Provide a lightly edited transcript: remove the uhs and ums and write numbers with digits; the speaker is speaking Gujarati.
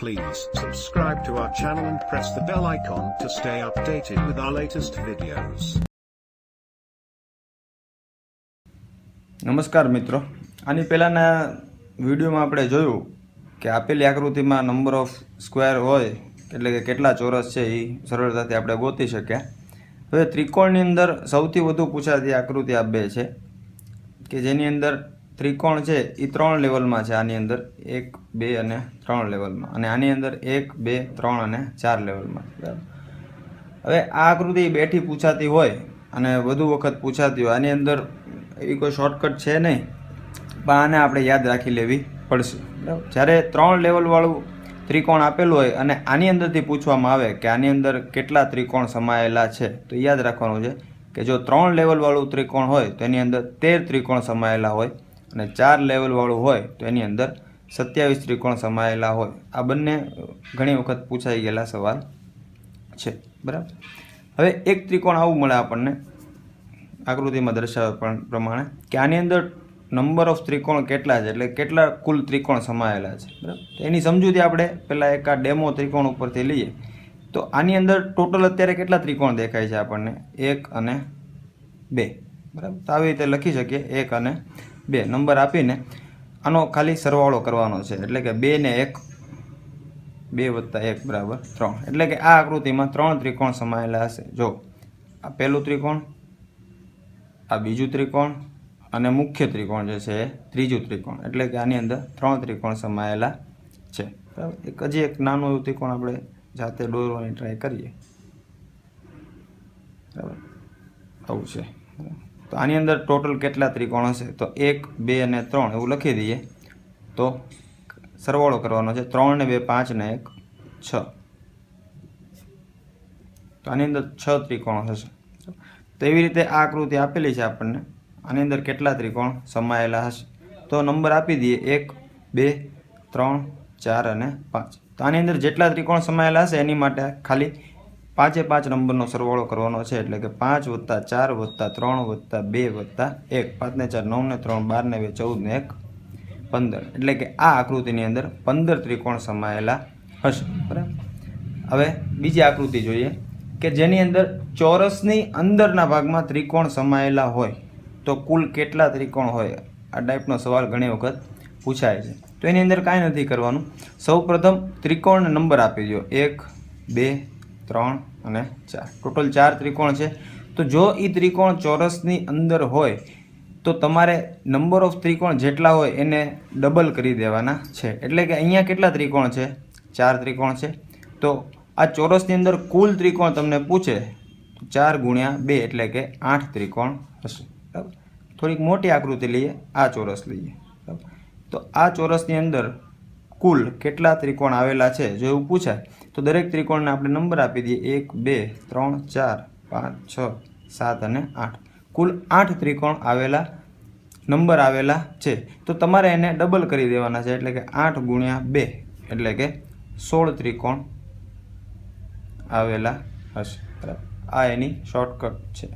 Please subscribe to our channel and press the bell icon to stay updated with our latest videos. નમસ્કાર મિત્રો, આની પહેલાંના વિડીયોમાં આપણે જોયું કે આપેલી આકૃતિમાં નંબર ઓફ સ્ક્વેર હોય એટલે કે કેટલા ચોરસ છે એ સરળતાથી આપણે ગોતી શક્યા. હવે ત્રિકોણની અંદર સૌથી વધુ પૂછાતી આકૃતિ આ બે છે કે જેની અંદર ત્રિકોણ છે એ 3 લેવલમાં છે. આની અંદર 1, 2 અને 3 લેવલમાં, અને આની અંદર 1, 2, 3 અને 4 લેવલમાં. બરાબર. હવે આ આકૃતિ બેઠી પૂછાતી હોય અને વધુ વખત પૂછાતી હોય, આની અંદર એવી કોઈ શોર્ટકટ છે નહીં, પણ આને આપણે યાદ રાખી લેવી પડશે. બરાબર. જ્યારે 3 લેવલવાળું ત્રિકોણ આપેલું હોય અને આની અંદરથી પૂછવામાં આવે કે આની અંદર કેટલા ત્રિકોણ સમાયેલા છે, તો યાદ રાખવાનું છે કે જો 3 લેવલવાળું ત્રિકોણ હોય તો એની અંદર 13 ત્રિકોણ સમાયેલા હોય, અને 4 લેવલવાળું હોય તો એની અંદર 27 ત્રિકોણ સમાયેલા હોય. આ બંને ઘણી વખત પૂછાઈ ગયેલા સવાલ છે. બરાબર. હવે એક ત્રિકોણ આવું મળે આપણને આકૃતિમાં દર્શાવ્યા પ્રમાણે કે આની અંદર નંબર ઓફ ત્રિકોણ કેટલા છે, એટલે કેટલા કુલ ત્રિકોણ સમાયેલા છે. બરાબર. એની સમજૂતી આપણે પહેલાં એક આ ડેમો ત્રિકોણ ઉપરથી લઈએ તો આની અંદર ટોટલ અત્યારે કેટલા ત્રિકોણ દેખાય છે આપણને? 1 અને 2. બરાબર. તો આવી રીતે લખી શકીએ 1 અને 2 નંબર આપીને આનો ખાલી સરવાળો કરવાનો છે, એટલે કે 2 ને 1, 2 વત્તા 1 બરાબર 3. એટલે કે આ આકૃતિમાં 3 ત્રિકોણ સમાયેલા હશે. જો આ પહેલું ત્રિકોણ, આ બીજું ત્રિકોણ અને મુખ્ય ત્રિકોણ જે છે એ ત્રીજું ત્રિકોણ, એટલે કે આની અંદર 3 ત્રિકોણ સમાયેલા છે. બરાબર. હજી એક નાનું એવું ત્રિકોણ આપણે જાતે દોરવાની ટ્રાય કરીએ. બરાબર. આવું છે. તો આની અંદર ટોટલ કેટલા ત્રિકોણ હશે? તો 1, 2 અને 3 એવું લખી દઈએ તો સરવાળો કરવાનો છે. 3 ને 2 5 ને 1 6. તો આની અંદર 6 ત્રિકોણ હશે. તો એવી રીતે આ આકૃતિ આપેલી છે આપણને. આની અંદર કેટલા ત્રિકોણ સમાયેલા હશે? તો નંબર આપી દઈએ 1, 2, 3, 4 અને 5. તો આની અંદર જેટલા ત્રિકોણ સમાયેલા હશે એની માટે ખાલી 5 5 નંબરનો સરવાળો કરવાનો છે, એટલે કે 5 વત્તા 4 વત્તા 3 વત્તા 2 વત્તા 1. 5 ને 4 9 ને 3 12 ને 2 14 ને 1 15. એટલે કે આ આકૃતિની અંદર 15 ત્રિકોણ સમાયેલા હશે. બરાબર. હવે બીજી આકૃતિ જોઈએ કે જેની અંદર ચોરસની અંદરના ભાગમાં ત્રિકોણ સમાયેલા હોય તો કુલ કેટલા ત્રિકોણ હોય. આ ટાઈપનો સવાલ ઘણી વખત પૂછાય છે. તો એની અંદર કાંઈ નથી કરવાનું. સૌપ્રથમ ત્રિકોણનો નંબર આપી દો. 1, 2, 3 અને 4. ટોટલ 4 ત્રિકોણ છે. તો જો એ ત્રિકોણ ચોરસની અંદર હોય તો તમારે નંબર ઓફ ત્રિકોણ જેટલા હોય એને ડબલ કરી દેવાના છે. એટલે કે અહીંયા કેટલા ત્રિકોણ છે? 4 ત્રિકોણ છે. તો આ ચોરસની અંદર કુલ ત્રિકોણ તમને પૂછે 4 ગુણ્યા 2 એટલે કે 8 ત્રિકોણ હશે. બરાબર. થોડીક મોટી આકૃતિ લઈએ, આ ચોરસ લઈએ. બરાબર. તો આ ચોરસની અંદર કુલ કેટલા ત્રિકોણ આવેલા છે જો એવું પૂછાય તો દરેક ત્રિકોણને આપણે નંબર આપી દઈએ. 1, 2, 3, 4, 5, 6, 7 અને 8. કુલ 8 ત્રિકોણ આવેલા નંબર આવેલા છે. તો તમારે એને ડબલ કરી દેવાના છે, એટલે કે 8 ગુણ્યા 2 એટલે કે 16 ત્રિકોણ આવેલા હશે. બરાબર. આ એની શોર્ટકટ છે.